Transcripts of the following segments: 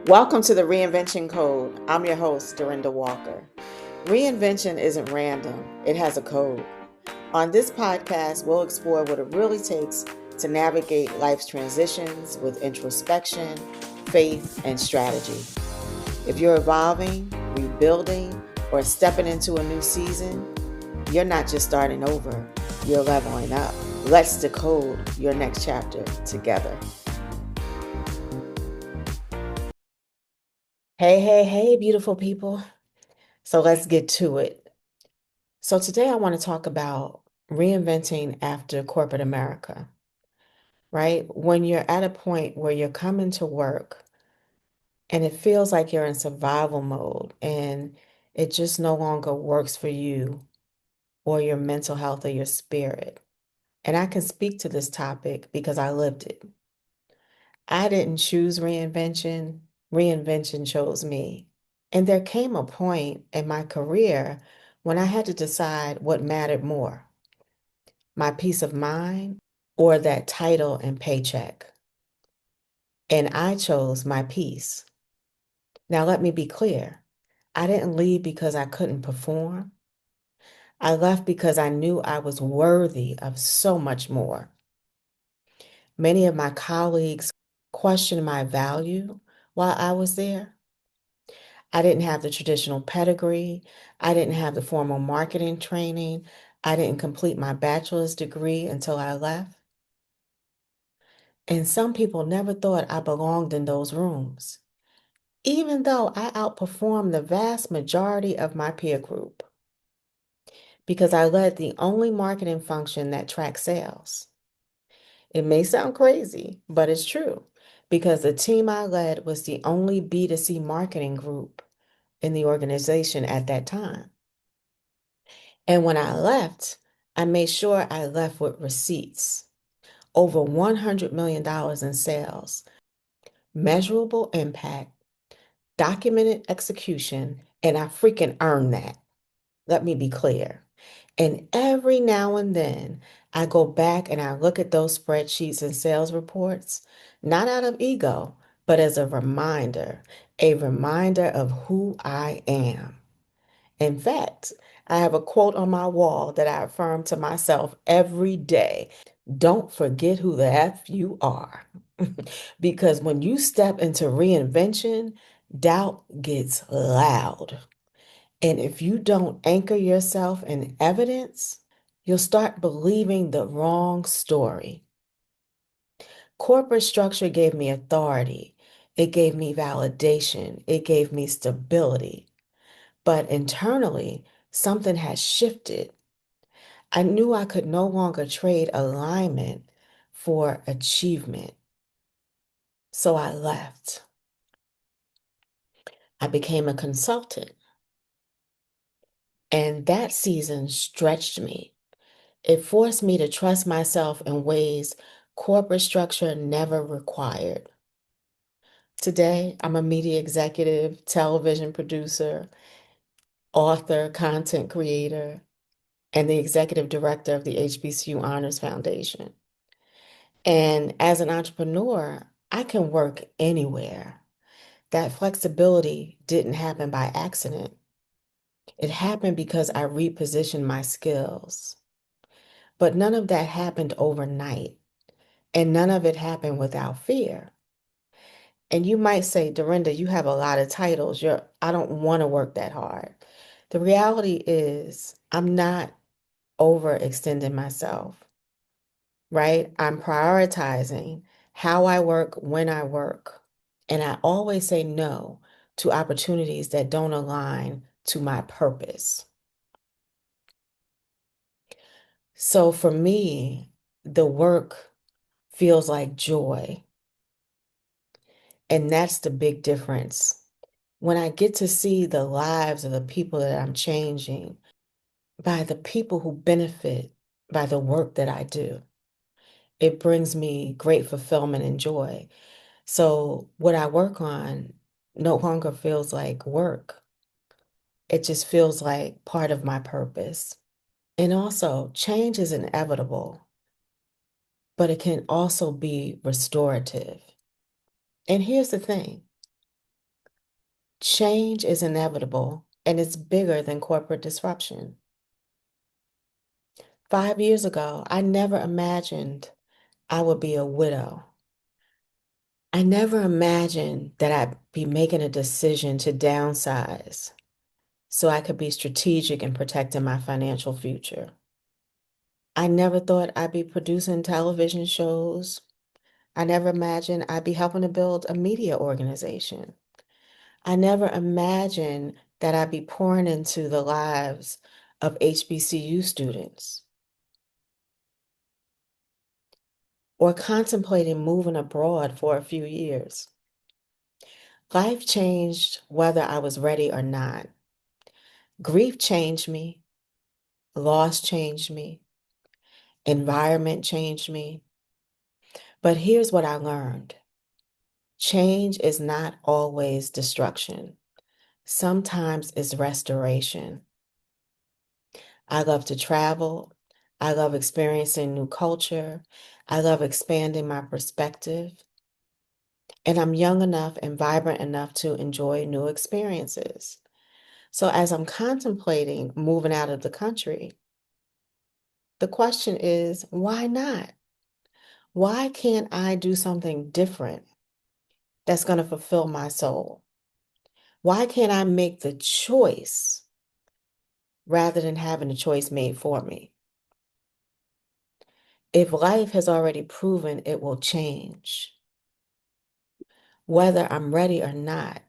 Welcome to the Reinvention Code. I'm your host, Dorinda Walker. Reinvention isn't random, it has a code. On this podcast, we'll explore what it really takes to navigate life's transitions with introspection, faith, and strategy. If you're evolving, rebuilding, or stepping into a new season, you're not just starting over, you're leveling up. Let's decode your next chapter together. Hey, beautiful people. So let's get to it. So today I want to talk about reinventing after corporate America, right? When you're at a point where you're coming to work and it feels like you're in survival mode and it just no longer works for you or your mental health or your spirit. And I can speak to this topic because I lived it. I didn't choose reinvention, reinvention chose me. And there came a point in my career when I had to decide what mattered more, my peace of mind or that title and paycheck. And I chose my peace. Now, let me be clear. I didn't leave because I couldn't perform. I left because I knew I was worthy of so much more. Many of my colleagues questioned my value while I was there. I didn't have the traditional pedigree. I didn't have the formal marketing training. I didn't complete my bachelor's degree until I left. And some people never thought I belonged in those rooms, even though I outperformed the vast majority of my peer group because I led the only marketing function that tracks sales. It may sound crazy, but it's true because the team I led was the only B2C marketing group in the organization at that time. And when I left, I made sure I left with receipts, over $100 million in sales, measurable impact, documented execution, and I freaking earned that. Let me be clear. And every now and then, I go back and I look at those spreadsheets and sales reports, not out of ego, but as a reminder of who I am. In fact, I have a quote on my wall that I affirm to myself every day. Don't forget who the F you are. Because when you step into reinvention, doubt gets loud. And if you don't anchor yourself in evidence, you'll start believing the wrong story. Corporate structure gave me authority. It gave me validation. It gave me stability. But internally, something has shifted. I knew I could no longer trade alignment for achievement. So I left. I became a consultant. And that season stretched me. It forced me to trust myself in ways corporate structure never required. Today, I'm a media executive, television producer, author, content creator, and the executive director of the HBCU Honors Foundation. And as an entrepreneur, I can work anywhere. That flexibility didn't happen by accident. It happened because I repositioned my skills. But none of that happened overnight, and none of it happened without fear. And you might say, Dorinda, you have a lot of titles. I don't want to work that hard. The reality is, I'm not overextending myself, right? I'm prioritizing how I work when I work. And I always say no to opportunities that don't align to my purpose. So for me, the work feels like joy. And that's the big difference. When I get to see the lives of the people that I'm changing by the people who benefit by the work that I do, it brings me great fulfillment and joy. So what I work on no longer feels like work. It just feels like part of my purpose. And also, change is inevitable, but it can also be restorative. And here's the thing. Change is inevitable and it's bigger than corporate disruption. 5 years ago, I never imagined I would be a widow. I never imagined that I'd be making a decision to downsize so I could be strategic in protecting my financial future. I never thought I'd be producing television shows. I never imagined I'd be helping to build a media organization. I never imagined that I'd be pouring into the lives of HBCU students or contemplating moving abroad for a few years. Life changed whether I was ready or not. Grief changed me, loss changed me, environment changed me. But here's what I learned. Change is not always destruction. Sometimes it's restoration. I love to travel. I love experiencing new culture. I love expanding my perspective. And I'm young enough and vibrant enough to enjoy new experiences. So as I'm contemplating moving out of the country, the question is, why not? Why can't I do something different that's going to fulfill my soul? Why can't I make the choice rather than having the choice made for me? If life has already proven it will change, whether I'm ready or not,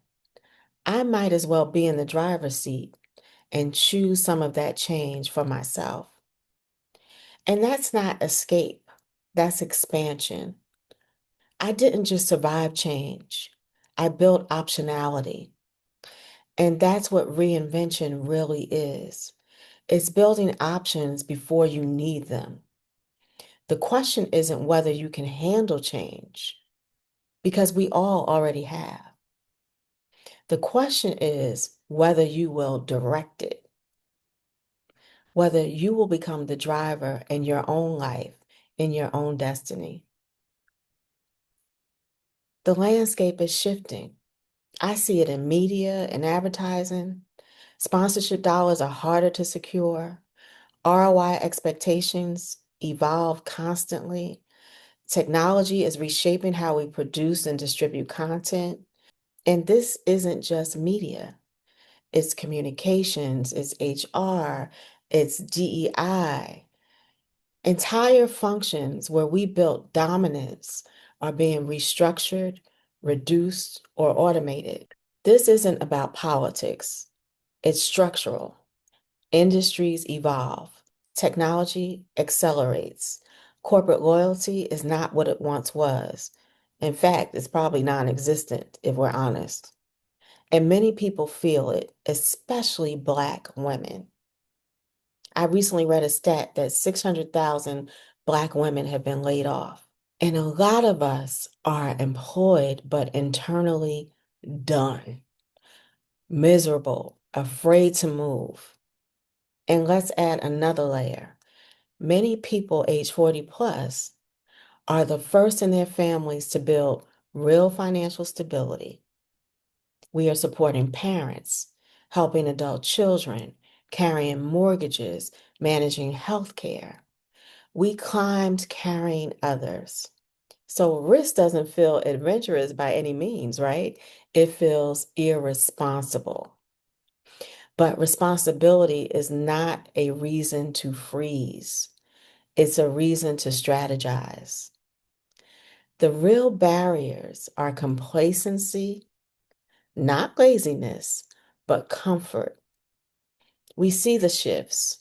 I might as well be in the driver's seat and choose some of that change for myself. And that's not escape, that's expansion. I didn't just survive change, I built optionality. And that's what reinvention really is. It's building options before you need them. The question isn't whether you can handle change, because we all already have. The question is whether you will direct it, whether you will become the driver in your own life, in your own destiny. The landscape is shifting. I see it in media and advertising. Sponsorship dollars are harder to secure. ROI expectations evolve constantly. Technology is reshaping how we produce and distribute content. And this isn't just media, it's communications, it's HR, it's DEI. Entire functions where we built dominance are being restructured, reduced, or automated. This isn't about politics, it's structural. Industries evolve, technology accelerates. Corporate loyalty is not what it once was. In fact, it's probably non-existent if we're honest. And many people feel it, especially Black women. I recently read a stat that 600,000 Black women have been laid off. And a lot of us are employed, but internally done, miserable, afraid to move. And let's add another layer. Many people age 40 plus are the first in their families to build real financial stability. We are supporting parents, helping adult children, carrying mortgages, managing healthcare. We climbed carrying others. So risk doesn't feel adventurous by any means, right? It feels irresponsible. But responsibility is not a reason to freeze. It's a reason to strategize. The real barriers are complacency, not laziness, but comfort. We see the shifts.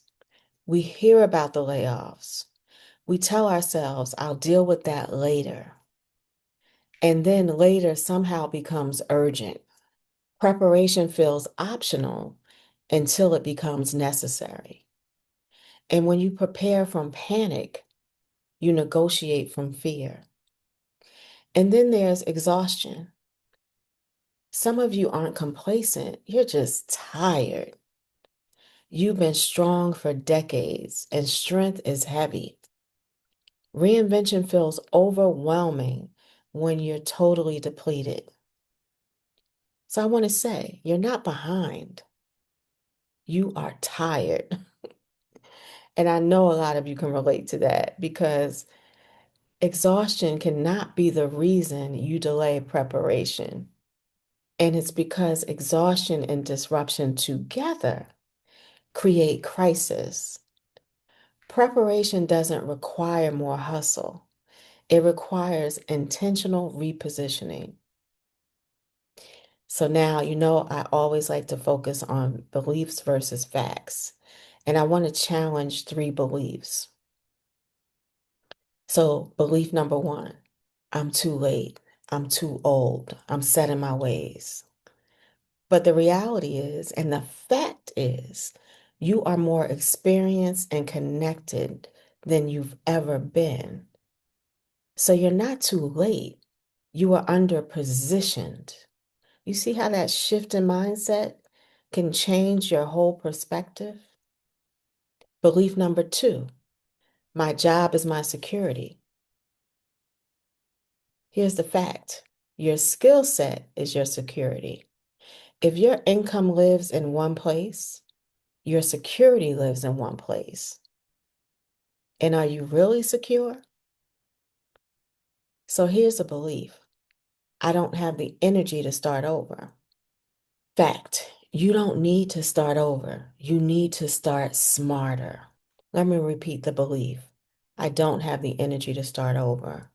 We hear about the layoffs. We tell ourselves, I'll deal with that later. And then later somehow becomes urgent. Preparation feels optional until it becomes necessary. And when you prepare from panic, you negotiate from fear. And then there's exhaustion. Some of you aren't complacent, you're just tired. You've been strong for decades, and strength is heavy. Reinvention feels overwhelming when you're totally depleted. So I want to say, you're not behind. You are tired. And I know a lot of you can relate to that because exhaustion cannot be the reason you delay preparation. And it's because exhaustion and disruption together create crisis. Preparation doesn't require more hustle. It requires intentional repositioning. So now, I always like to focus on beliefs versus facts. And I want to challenge three beliefs. So, belief number one, I'm too late. I'm too old. I'm set in my ways. But the reality is, and the fact is, you are more experienced and connected than you've ever been. So you're not too late. You are under positioned. You see how that shift in mindset can change your whole perspective? Belief number two, my job is my security. Here's the fact. Your skill set is your security. If your income lives in one place, your security lives in one place. And are you really secure? So here's a belief. I don't have the energy to start over. Fact, you don't need to start over. You need to start smarter. Let me repeat the belief. I don't have the energy to start over.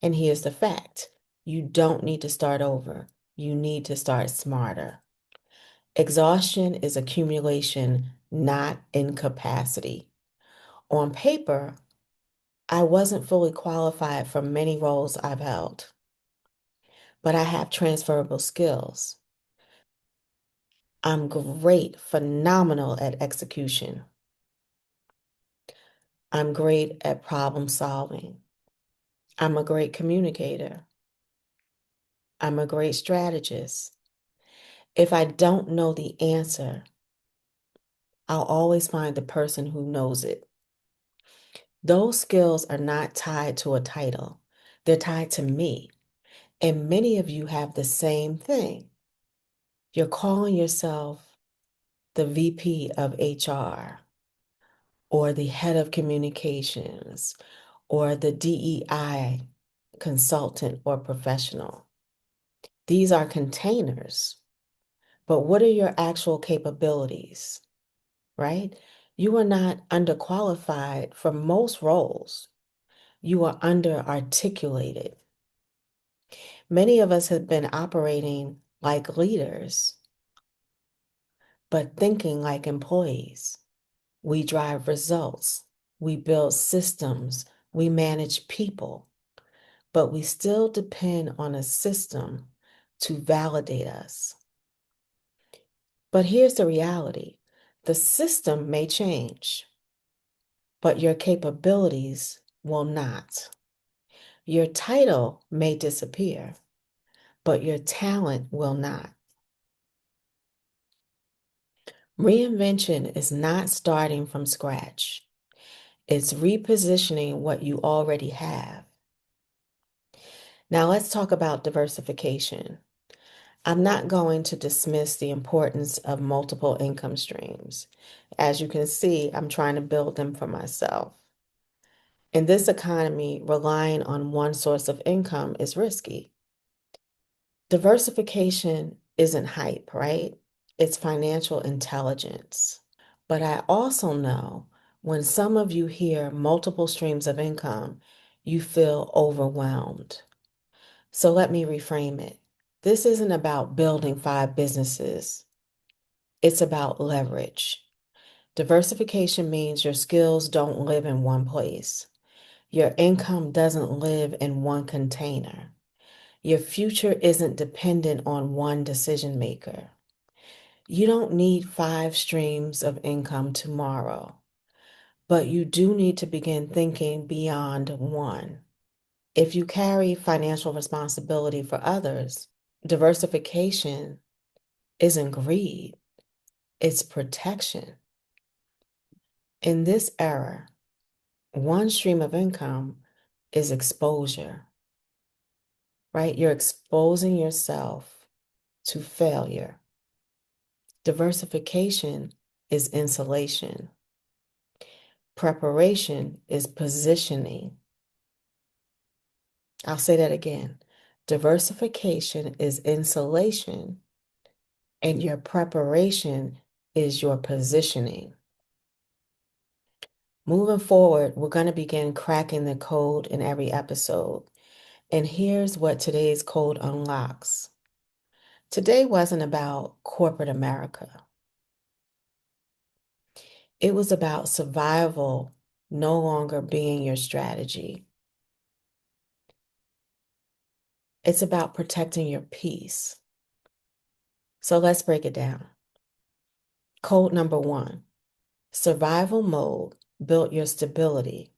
And here's the fact. You don't need to start over. You need to start smarter. Exhaustion is accumulation, not incapacity. On paper, I wasn't fully qualified for many roles I've held, but I have transferable skills. I'm great, phenomenal at execution. I'm great at problem solving. I'm a great communicator. I'm a great strategist. If I don't know the answer, I'll always find the person who knows it. Those skills are not tied to a title. They're tied to me. And many of you have the same thing. You're calling yourself the VP of HR or the head of communications or the DEI consultant or professional. These are containers, but what are your actual capabilities, right? You are not underqualified for most roles. You are underarticulated. Many of us have been operating like leaders, but thinking like employees. We drive results. We build systems. We manage people, but we still depend on a system to validate us. But here's the reality. The system may change, but your capabilities will not. Your title may disappear, but your talent will not. Reinvention is not starting from scratch. It's repositioning what you already have. Now let's talk about diversification. I'm not going to dismiss the importance of multiple income streams. As you can see, I'm trying to build them for myself. In this economy, relying on one source of income is risky. Diversification isn't hype, right? It's financial intelligence. But I also know when some of you hear multiple streams of income, you feel overwhelmed. So let me reframe it. This isn't about building five businesses. It's about leverage. Diversification means your skills don't live in one place. Your income doesn't live in one container. Your future isn't dependent on one decision maker. You don't need five streams of income tomorrow, but you do need to begin thinking beyond one. If you carry financial responsibility for others, diversification isn't greed, it's protection. In this era, one stream of income is exposure, right? You're exposing yourself to failure. Diversification is insulation. Preparation is positioning. I'll say that again. Diversification is insulation, and your preparation is your positioning. Moving forward, we're going to begin cracking the code in every episode. And here's what today's code unlocks. Today wasn't about corporate America. It was about survival no longer being your strategy. It's about protecting your peace. So let's break it down. Code number 1, survival mode built your stability.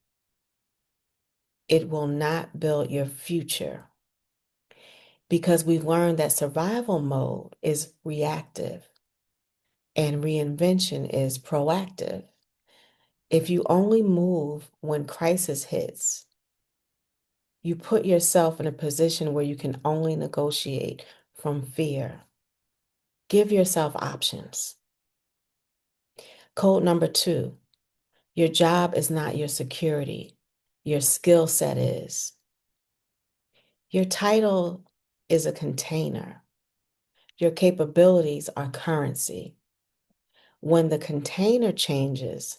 It will not build your future, because we've learned that survival mode is reactive and reinvention is proactive. If you only move when crisis hits, you put yourself in a position where you can only negotiate from fear. Give yourself options. Code number 2, your job is not your security. Your skill set is. Your title is a container. Your capabilities are currency. When the container changes,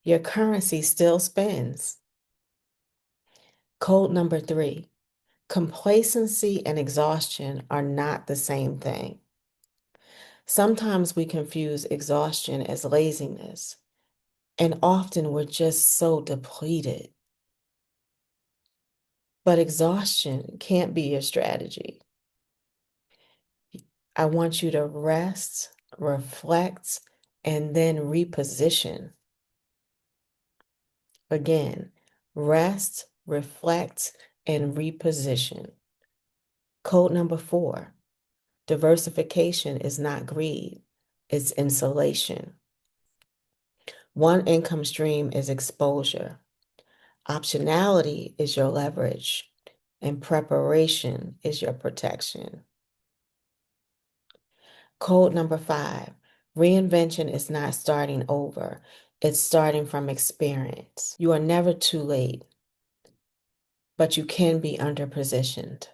your currency still spins. Code number 3, complacency and exhaustion are not the same thing. Sometimes we confuse exhaustion as laziness, and often we're just so depleted. But exhaustion can't be your strategy. I want you to rest, reflect, and then reposition. Again, rest, reflect, and reposition. Code number 4, diversification is not greed, it's insulation. One income stream is exposure. Optionality is your leverage, and preparation is your protection. Code number 5, reinvention is not starting over. It's starting from experience. You are never too late, but you can be underpositioned,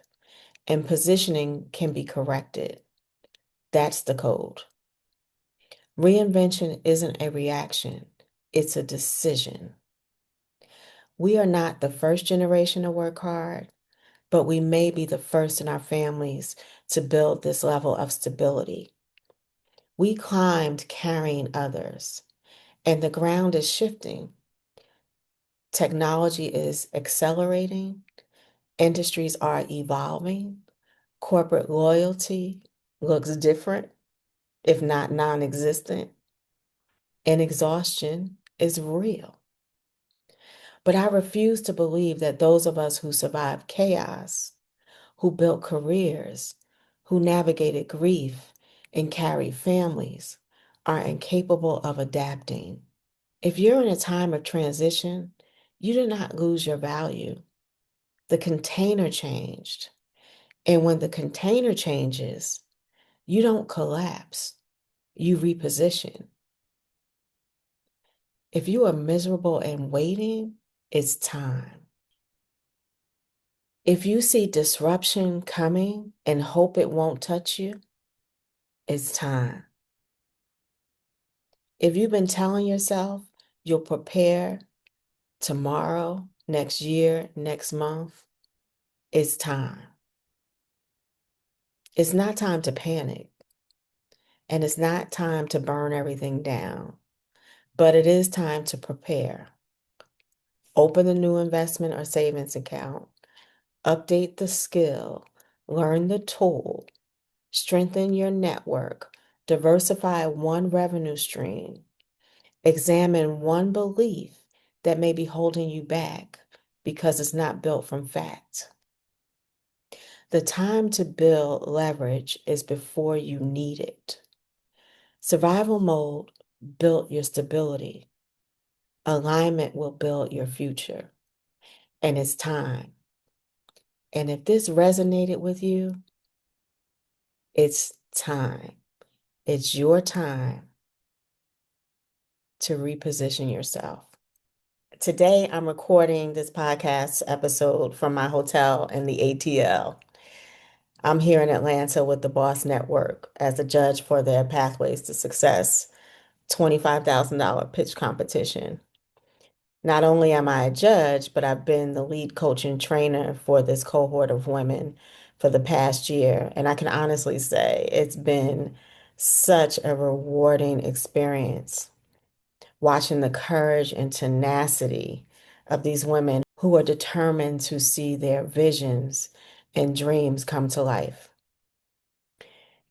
and positioning can be corrected. That's the code. Reinvention isn't a reaction, it's a decision. We are not the first generation to work hard, but we may be the first in our families to build this level of stability. We climbed carrying others, and the ground is shifting. Technology is accelerating, industries are evolving, corporate loyalty looks different, if not non-existent, and exhaustion is real. But I refuse to believe that those of us who survived chaos, who built careers, who navigated grief and carried families, are incapable of adapting. If you're in a time of transition, you did not lose your value. The container changed. And when the container changes, you don't collapse, you reposition. If you are miserable and waiting, it's time. If you see disruption coming and hope it won't touch you, it's time. If you've been telling yourself you'll prepare tomorrow, next year, next month, it's time. It's not time to panic, and it's not time to burn everything down, but it is time to prepare. Open a new investment or savings account, update the skill, learn the tool, strengthen your network, diversify one revenue stream, examine one belief that may be holding you back because it's not built from fact. The time to build leverage is before you need it. Survival mode built your stability. Alignment will build your future. And it's time. And if this resonated with you, It's time. It's your time to reposition yourself. Today, I'm recording this podcast episode from my hotel in the ATL. I'm here in Atlanta with the Boss Network as a judge for their Pathways to Success $25,000 pitch competition. Not only am I a judge, but I've been the lead coach and trainer for this cohort of women for the past year. And I can honestly say it's been such a rewarding experience watching the courage and tenacity of these women who are determined to see their visions and dreams come to life.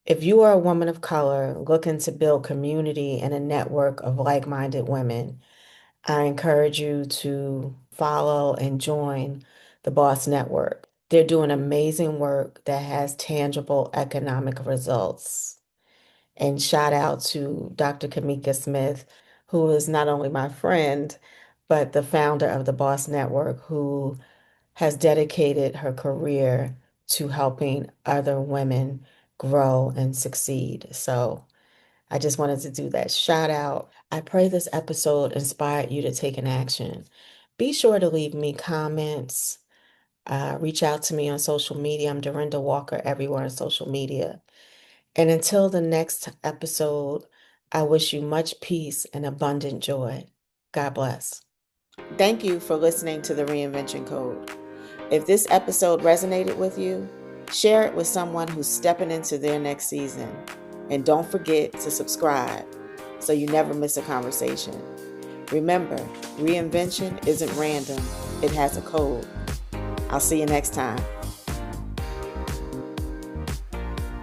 If you are a woman of color looking to build community and a network of like-minded women, I encourage you to follow and join the Boss Network. They're doing amazing work that has tangible economic results. And shout out to Dr. Kamika Smith, who is not only my friend, but the founder of the Boss Network, who has dedicated her career to helping other women grow and succeed. So I just wanted to do that shout out. I pray this episode inspired you to take an action. Be sure to leave me comments. Reach out to me on social media. I'm Dorinda Walker everywhere on social media. And until the next episode, I wish you much peace and abundant joy. God bless. Thank you for listening to the Reinvention Code. If this episode resonated with you, share it with someone who's stepping into their next season. And don't forget to subscribe so you never miss a conversation. Remember, reinvention isn't random, it has a code. I'll see you next time.